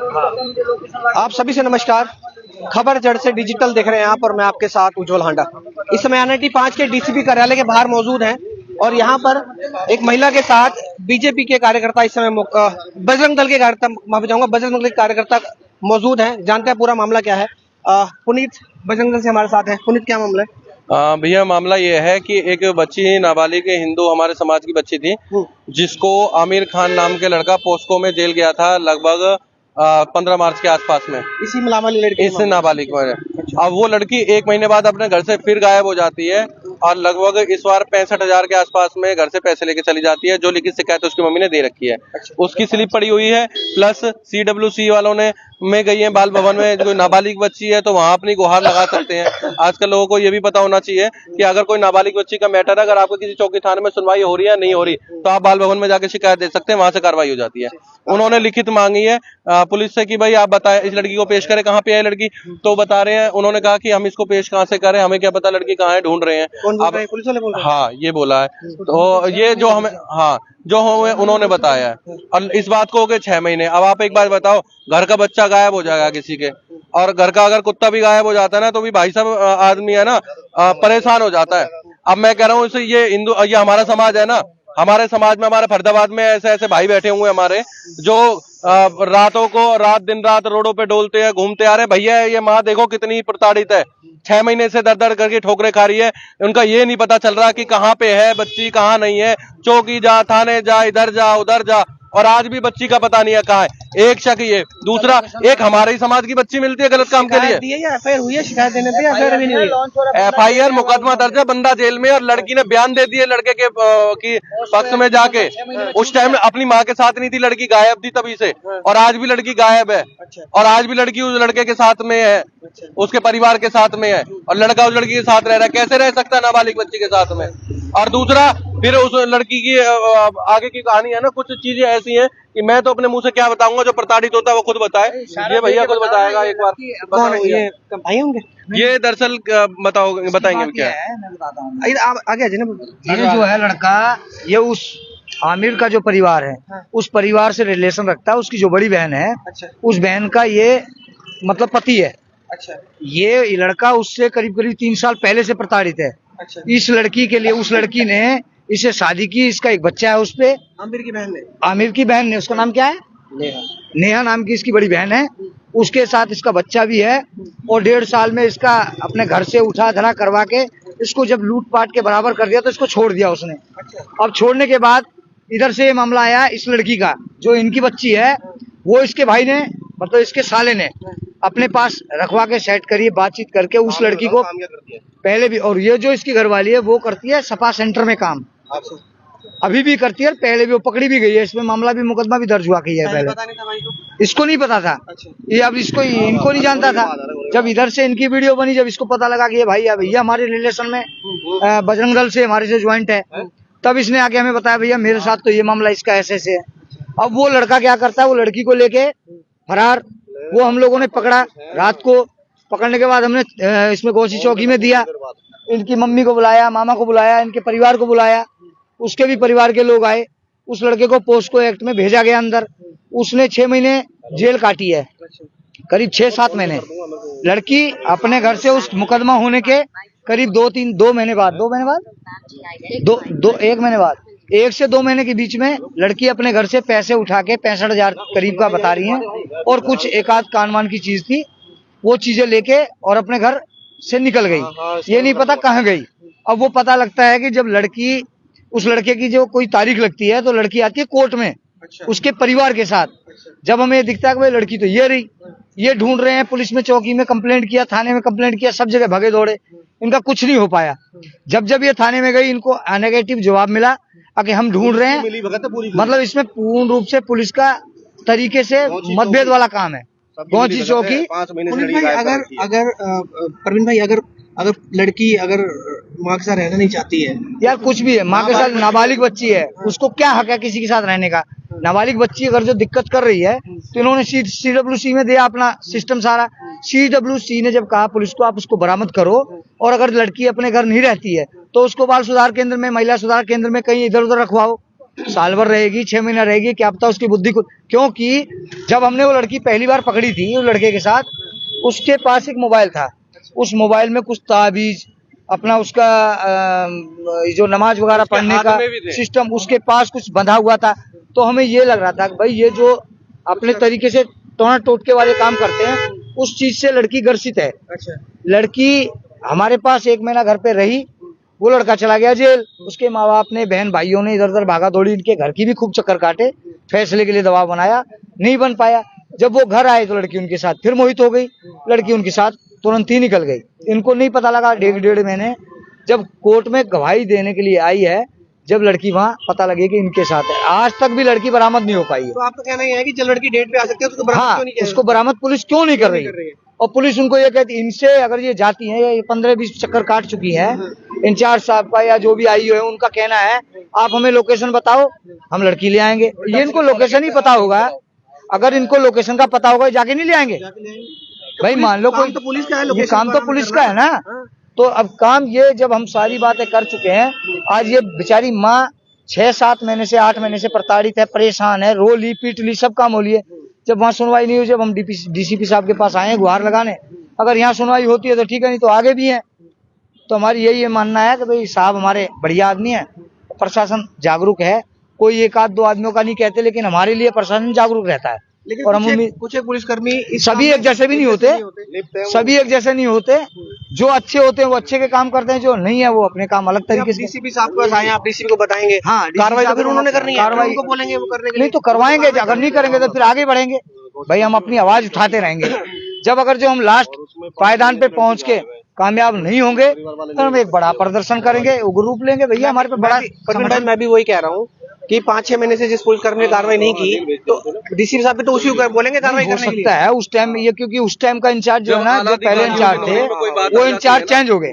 आप सभी से नमस्कार। खबर जड़ से डिजिटल देख रहे हैं आप और मैं आपके साथ उज्जवल हांडा। इस समय NIT 5 के डीसीपी कार्यालय के बाहर मौजूद हैं और यहाँ पर एक महिला के साथ बीजेपी के कार्यकर्ता इस समय बजरंग दल के कार्यकर्ता माफी चाहूंगा बजरंग दल के कार्यकर्ता मौजूद हैं। जानते हैं पूरा मामला क्या है। पुनीत बजरंग दल से हमारे साथ है। पुनीत, क्या मामला है? भैया मामला ये है कि एक बच्ची नाबालिग हिंदू हमारे समाज की बच्ची थी, जिसको आमिर खान नाम के लड़का पोस्को में जेल गया था लगभग 15 मार्च के आसपास में। इसी नाबालिग लड़की, इससे नाबालिग में। अब वो लड़की 1 महीने बाद अपने घर से फिर गायब हो जाती है और लगभग इस बार 65,000 के आसपास में घर से पैसे लेके चली जाती है, जो लिखित शिकायत उसकी मम्मी ने दे रखी है। उसकी स्लिप पड़ी हुई है, प्लस CWC वालों ने में गई है बाल भवन में। कोई नाबालिग बच्ची है तो वहां अपनी गुहार लगा सकते हैं। आजकल लोगों को ये भी पता होना चाहिए कि अगर कोई नाबालिग बच्ची का मैटर है, अगर आपको किसी चौकी थाने में सुनवाई हो रही है नहीं हो रही, तो आप बाल भवन में जाके शिकायत दे सकते हैं, वहां से कार्रवाई हो जाती है। उन्होंने लिखित मांगी है पुलिस से कि भाई आप बताएं इस लड़की को पेश करें, कहाँ पे है लड़की, तो बता रहे हैं। उन्होंने कहा कि हम इसको पेश कहाँ से करें, हमें क्या पता लड़की कहाँ है, ढूंढ रहे हैं। अब पुलिस वाले बोल रहे हैं? हाँ, ये बोला है। तो ये जो हमें जो हमें उन्होंने बताया है, और इस बात को हो गए 6 महीने। अब आप एक बात बताओ, घर का बच्चा गायब हो जाएगा किसी के, और घर का अगर कुत्ता भी गायब हो जाता है ना, तो भी भाई साहब आदमी है ना परेशान हो जाता है। अब मैं कह रहा हूँ इसे ये हमारा समाज है ना, हमारे समाज में, हमारे फरीदाबाद में ऐसे ऐसे भाई बैठे हुए हमारे, जो रात दिन रात रोडों पे डोलते हैं, घूमते आ रहे हैं। भैया ये माँ देखो कितनी प्रताड़ित है, 6 महीने से दर दर करके ठोकरें खा रही है। उनका ये नहीं पता चल रहा कि कहाँ पे है बच्ची, कहाँ नहीं है। चौकी जा, थाने जा, इधर जा उधर जा, और आज भी बच्ची का पता नहीं है कहाँ है। एक शक ये, दूसरा एक हमारे ही समाज की बच्ची मिलती है गलत काम के लिए। FIR हुई है? शिकायत देने पे FIR भी नहीं हुई? FIR मुकदमा दर्ज है, बंदा जेल में, और लड़की ने बयान दे दिए लड़के के की पक्ष में जाके। उस टाइम अपनी माँ के साथ नहीं थी, लड़की गायब थी तभी से, और आज भी लड़की गायब है। और आज भी लड़की उस लड़के के साथ में है, उसके परिवार के साथ में है, और लड़का उस लड़की के साथ रह रहा है। कैसे रह सकता है नाबालिग बच्ची के साथ में? और दूसरा फिर उस लड़की की आगे की कहानी है ना, कुछ चीजें ऐसी हैं कि मैं तो अपने मुंह से क्या बताऊंगा, जो प्रताड़ित होता है वो खुद बताए। ये भैया खुद बताएगा एक बार। भाई होंगे ये दरअसल बताएंगे क्या है? मैं बताता हूँ। आगे ये जो है लड़का, ये उस आमिर का जो परिवार है, उस परिवार से रिलेशन रखता है। उसकी जो बड़ी बहन है, उस बहन का ये मतलब पति है। ये लड़का उससे करीब करीब 3 साल पहले से प्रताड़ित है। इस लड़की के लिए उस लड़की ने इसे शादी की। इसका एक बच्चा है उस पे। आमिर की बहन ने, उसका नाम क्या है? नेहा नाम की इसकी बड़ी बहन है। उसके साथ इसका बच्चा भी है, और 1.5 साल में इसका अपने घर से उठा धरा करवा के इसको जब लूटपाट के बराबर कर दिया तो इसको छोड़ दिया उसने। अब छोड़ने के बाद इधर से ये मामला आया इस लड़की का, जो इनकी बच्ची है, वो इसके भाई ने मतलब इसके साले ने अपने पास रखवा के सेट करी, बातचीत करके उस लड़की को पहले भी, और ये जो इसकी घरवाली है वो करती है सपा सेंटर में काम, अभी भी करती है, पहले भी वो पकड़ी भी गई है। इसमें मामला भी मुकदमा भी दर्ज हुआ गई है। पहले इसको नहीं पता था, ये अब इनको नहीं जानता था। जब इधर से इनकी वीडियो बनी, जब इसको पता लगा कि ये भाई भैया हमारे रिलेशन में बजरंग दल से हमारे से ज्वाइंट है, तब इसने आके हमें बताया भैया मेरे साथ तो ये मामला इसका ऐसे है। अब वो लड़का क्या करता है, वो लड़की को लेके फरार, वो हम लोगों ने पकड़ा। रात को पकड़ने के बाद हमने इसमें गोची चौकी में दिया। इनकी मम्मी को बुलाया, मामा को बुलाया, इनके परिवार को बुलाया, उसके भी परिवार के लोग आए। उस लड़के को पोस्को एक्ट में भेजा गया अंदर। उसने 6 महीने जेल काटी है, करीब 6-7 महीने। लड़की अपने घर से उस मुकदमा होने के करीब 1 महीने बाद 1 से 2 महीने के बीच में लड़की अपने घर से पैसे उठा के 65,000 करीब का बता रही है, और कुछ एक आध कानवान की चीज थी, वो चीजें लेके और अपने घर से निकल गई। ये नहीं पता कहाँ गई। अब वो पता लगता है कि जब उस लड़के की जो कोई तारीख लगती है, तो लड़की आती है कोर्ट में उसके परिवार के साथ। जब हमें दिखता है कि भाई लड़की तो ये रही, ये ढूंढ रहे हैं, पुलिस में चौकी में कंप्लेंट किया, थाने में कंप्लेंट किया, सब जगह भगे दौड़े, इनका कुछ नहीं हो पाया। जब ये थाने में गई, इनको नेगेटिव जवाब मिला कि हम ढूंढ रहे हैं। मतलब इसमें पूर्ण रूप से पुलिस का तरीके से मतभेद वाला काम है। गोची चौकी। अगर प्रवीण भाई, अगर लड़की अगर माँ के साथ रहना नहीं चाहती है, यार कुछ भी है, माँ के साथ नाबालिग बच्ची है, उसको क्या हक है किसी के साथ रहने का? नाबालिग बच्ची अगर जो दिक्कत कर रही है, तो इन्होंने CWC में दिया अपना सिस्टम सारा। CWC ने जब कहा पुलिस को आप उसको बरामद करो, और अगर लड़की अपने घर नहीं रहती है तो उसको बाल सुधार केंद्र में, महिला सुधार केंद्र में कहीं इधर उधर रखवाओ, साल भर रहेगी, 6 महीना रहेगी, क्या पता उसकी बुद्धि को, क्योंकि जब हमने वो लड़की पहली बार पकड़ी थी उस लड़के के साथ, उसके पास एक मोबाइल था, उस मोबाइल में कुछ ताबीज अपना उसका जो नमाज वगैरह पढ़ने हाथ का में भी थे। सिस्टम उसके पास कुछ बंधा हुआ था। तो हमें ये लग रहा था कि भाई ये जो अपने तरीके से टोना टोटके वाले काम करते हैं, उस चीज से लड़की ग्रसित है। अच्छा, लड़की हमारे पास 1 महीना घर पे रही, वो लड़का चला गया जेल। उसके माँ बाप ने, बहन भाइयों ने इधर उधर भागा दौड़ी, इनके घर की भी खूब चक्कर काटे, फैसले के लिए दबाव बनाया, नहीं बन पाया। जब वो घर आए तो लड़की उनके साथ फिर मोहित हो गई, लड़की उनके साथ तुरंत ही निकल गई। इनको नहीं पता लगा, डेढ़ महीने जब कोर्ट में गवाही देने के लिए आई है, जब लड़की वहाँ पता लगे कि इनके साथ है, आज तक भी लड़की बरामद नहीं हो पाई है। तो आपका कहना ये है कि जब लड़की डेट पे आ सकती है तो उसको बरामद हाँ, क्यों नहीं किया उसको बरामद पुलिस क्यों नहीं कर रही कर रही है? और पुलिस उनको ये कहती, इनसे अगर ये जाती है, ये 15-20 चक्कर काट चुकी है, इंचार्ज साहब का या जो भी आई है उनका कहना है आप हमें लोकेशन बताओ, हम लड़की ले आएंगे। ये इनको लोकेशन ही पता होगा, अगर इनको लोकेशन का पता होगा जाके नहीं ले आएंगे। भाई मान लो कोई, काम तो पुलिस का है, ये लोकेशन काम तो बरामद पुलिस करना का है ना। हाँ। तो अब काम ये, जब हम सारी बातें कर चुके हैं, आज ये बेचारी माँ 6-7 महीने से 8 महीने से प्रताड़ित है, परेशान है, रो ली पीट ली, सब काम हो लिए। जब वहाँ सुनवाई नहीं हुई, जब हम डीसीपी साहब के पास आए हैं गुहार लगाने, अगर यहाँ सुनवाई होती है तो ठीक है, नहीं तो आगे भी है। तो हमारी यही मानना है कि भाई साहब हमारे बढ़िया आदमी है, प्रशासन जागरूक है, कोई 1-2 आदमियों का नहीं कहते, लेकिन हमारे लिए प्रशासन जागरूक रहता है। लेकिन और हम कुछ एक पुलिसकर्मी सभी एक जैसे भी नहीं होते, सभी एक जैसे नहीं होते। जो अच्छे होते हैं वो अच्छे के काम करते हैं, जो नहीं है वो अपने काम अलग तरीके से। डीसीपी साहब के पास आए, आप डीसीपी को बताएंगे, हाँ, कार्रवाई तो फिर उन्होंने करनी है, कार्रवाई उनको बोलेंगे वो करने के नहीं लिए। तो करवाएंगे, अगर नहीं करेंगे तो फिर आगे बढ़ेंगे। भाई हम अपनी आवाज उठाते रहेंगे, जब अगर जो हम लास्ट पायदान पे पहुंच के कामयाब नहीं होंगे तो हम एक बड़ा प्रदर्शन करेंगे, उग्र रूप लेंगे। भैया हमारे पे बड़ा परवीन भाई, मैं भी वही कह रहा हूँ कि 5-6 महीने से जिस पुलिसकर्मी ने कार्रवाई नहीं की, तो डीसीपी साहब भी तो उसी को बोलेंगे कार्रवाई हो करने के लिए। सकता है उस टाइम ये, क्योंकि उस टाइम का इंचार्ज जो है ना, जो पहले इंचार्ज थे वो इंचार्ज चेंज हो गए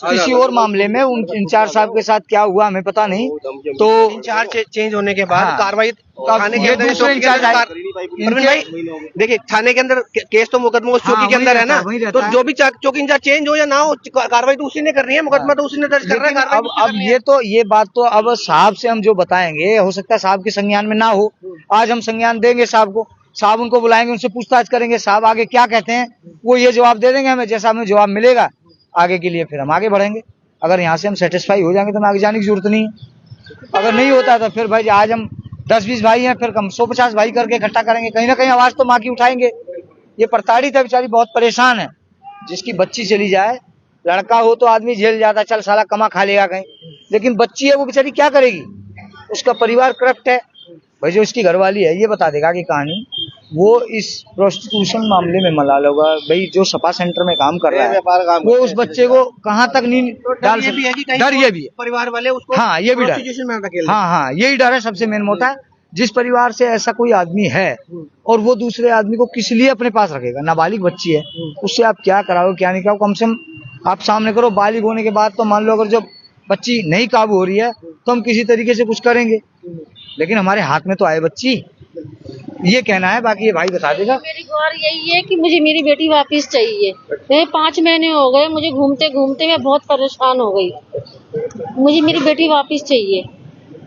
किसी और मामले में। उन इंचार्ज साहब के साथ क्या हुआ हमें पता नहीं। तो इंचार्ज चेंज होने के बाद हाँ। कार्रवाई थाने के ये अंदर, दूसरे चौकी के इंचार्ज अंदर आए। परवीन भाई देखिए, थाने के अंदर केस तो मुकदमा उस चौकी हाँ, के वही अंदर है रहता ना, है, वही रहता तो है। जो भी चौकी इंचार्ज चेंज हो या ना हो, कार्रवाई तो उसी ने करनी है, मुकदमा तो उसी ने दर्ज कर रहा है, लेकिन कार्रवाई अब तो उसी अब करनी ये है। तो ये बात तो अब साहब से हम जो बताएंगे, हो सकता है साहब के संज्ञान में ना हो। आज हम संज्ञान देंगे साहब को, साहब उनको बुलाएंगे, उनसे पूछताछ करेंगे, साहब आगे क्या कहते हैं वो ये जवाब दे देंगे हमें। जैसा हमें जवाब मिलेगा आगे के लिए फिर हम आगे बढ़ेंगे। अगर यहाँ से हम सेटिस्फाई हो जाएंगे तो हमें आगे जाने की जरूरत नहीं है। अगर नहीं होता तो फिर भाई आज हम 10-20 भाई हैं, फिर हम 150 भाई करके इकट्ठा करेंगे, कहीं ना कहीं आवाज तो माँ की उठाएंगे। ये प्रताड़ित है बेचारी, बहुत परेशान है। जिसकी बच्ची चली जाए, लड़का हो तो आदमी झेल जाता, चल साला कमा खा लेगा कहीं, लेकिन बच्ची है वो बेचारी क्या करेगी, उसका परिवार करप्ट है। भाई जो इसकी घरवाली है ये बता देगा कि कहानी, वो इस प्रोस्टिट्यूशन मामले में मलाल होगा। भाई जो सपा सेंटर में काम कर रहा है वो उस बच्चे को कहाँ तक नहीं डाल डर ये भी है कि सकता, कहीं डर ये भी है। परिवार वाले उसको हाँ ये भी डर, prostitution में धकेल दें। हाँ यही डर है सबसे मेन मोटा। जिस परिवार से ऐसा कोई आदमी है और वो दूसरे आदमी को किस लिए अपने पास रखेगा, नाबालिग बच्ची है, उससे आप क्या कराओ क्या नहीं कराओ, कम से कम आप सामने करो। बालिग होने के बाद तो मान लो अगर जब बच्ची नहीं काबू हो रही है तो हम किसी तरीके से कुछ करेंगे, लेकिन हमारे हाथ में तो आए बच्ची, ये कहना है। बाकी ये भाई बता देगा। मेरी गुहार यही है कि मुझे मेरी बेटी वापस चाहिए। मैं 5 महीने हो गए, मुझे घूमते घूमते मैं बहुत परेशान हो गई। मुझे मेरी बेटी वापस चाहिए।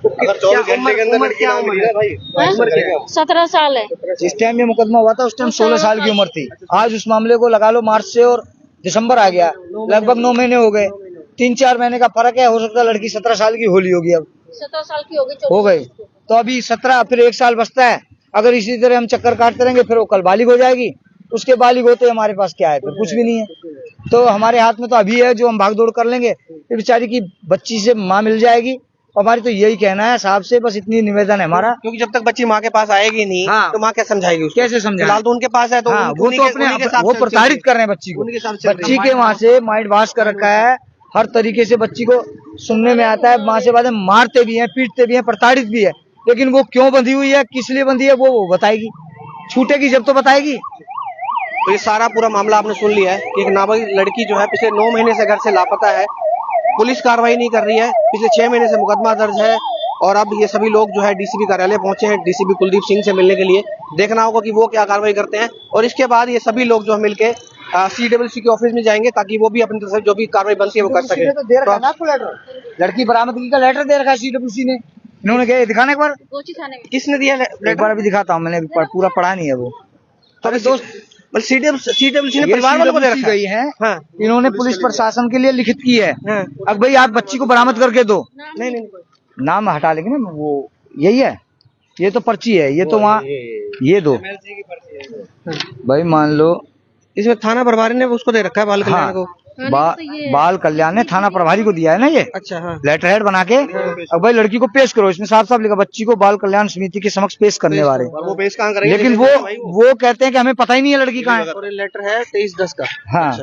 अगर 24 घंटे के अंदर लड़की ना मिली ना भाई, उम्र क्या है? 17 साल है। जिस टाइम ये मुकदमा हुआ था उस टाइम 16 साल की उम्र थी। आज उस मामले को लगा लो मार्च से और दिसंबर आ गया, लगभग 9 महीने हो गए, 3-4 महीने का फर्क है। हो सकता है लड़की 17 साल की होली होगी, अब 17 साल की हो गई तो अभी 17, फिर 1 साल बचता है। अगर इसी तरह हम चक्कर काटते रहेंगे फिर वो कल बालिग हो जाएगी, उसके बालिग होते हमारे पास क्या है, फिर कुछ भी नहीं है। तो हमारे हाथ में तो अभी है जो हम भागदौड़ कर लेंगे, फिर बेचारी की बच्ची से माँ मिल जाएगी। हमारी तो यही कहना है साहब से, बस इतनी निवेदन है हमारा। क्योंकि जब तक बच्ची माँ के पास आएगी नहीं, हाँ। तो माँ क्या समझाएगी उसको? कैसे समझाएं? फिलहाल तो उनके पास है, तो हाँ, वो उन्हीं तो के- उन्हीं के अपने हिसाब वो से प्रताड़ित चलती कर रहे हैं बच्ची को, उन्हीं के हिसाब से चलती बच्ची के वहाँ से माइंड वॉश कर रखा है। हर तरीके से बच्ची को सुनने में आता है, माँ से बाद में मारते भी हैं, पीटते भी हैं, प्रताड़ित भी है, लेकिन वो क्यों बंधी हुई है, किस लिए बंधी है वो बताएगी, छूटेगी जब तो बताएगी। तो ये सारा पूरा मामला आपने सुन लिया है कि एक नाबालिग लड़की जो है पिछले 9 महीने से घर से लापता है, पुलिस कार्रवाई नहीं कर रही है, पिछले 6 महीने से मुकदमा दर्ज है, और अब ये सभी लोग जो है डीसीपी कार्यालय पहुंचे हैं डीसीपी कुलदीप सिंह से मिलने के लिए। देखना होगा कि वो क्या कार्रवाई करते हैं, और इसके बाद ये सभी लोग जो है मिलके CWC के ऑफिस में जाएंगे ताकि वो भी अपनी तरफ से जो भी कार्रवाई बनती है वो कर सके। तो दे रखा है ना आपको लेटर, लड़की बरामदगी का लेटर दे रखा है CWC ने, इन्होंने क्या दिखाना एक बार, कोची थाने में। किसने दिया एक लेटर? बार अभी दिखाता हूँ, मैंने अभी पूरा पढ़ा नहीं है वो। तो अभी दोस्त सीडब्ल्यूसी ने ये परिवार वालों को दे CWC रखा है। गई है, हाँ इन्होंने पुलिस प्रशासन के लिए लिखित की है। हाँ। अब भाई आप बच्ची को बरामद करके दो, नहीं नहीं नाम हटा लेंगे ना, वो यही है, ये तो पर्ची है, ये तो वहाँ ये दो भाई, मान लो इसमें थाना प्रभारी ने उसको दे रखा है बाल कल्याण हाँ, को। बाल कल्याण ने थाना प्रभारी को दिया है ना ये अच्छा हाँ लेटर हेड बना के। अब भाई लड़की को पेश करो, इसमें साफ साफ लिखा बच्ची को बाल कल्याण समिति के समक्ष पेश करने वाले, और वो पेश कहाँ करेंगे? लेकिन वो कहते हैं कि हमें पता ही नहीं है लड़की कहाँ है। और ये लेटर है 23/10 का। हाँ,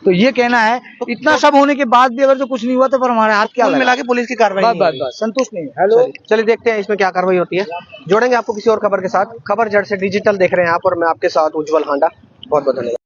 तो ये कहना है इतना सब होने के बाद भी अगर जो कुछ नहीं हुआ तो फिर हमारे हाथ क्या कुल लगा? मिला के पुलिस की कार्रवाई बस नहीं बस हुई। बस संतुष्ट नहीं। हेलो, चलिए देखते हैं इसमें क्या कार्रवाई होती है। जोड़ेंगे आपको किसी और खबर के साथ। खबर जड़ से डिजिटल देख रहे हैं आप और मैं आपके साथ उज्जवल हांडा। बहुत बहुत धन्यवाद।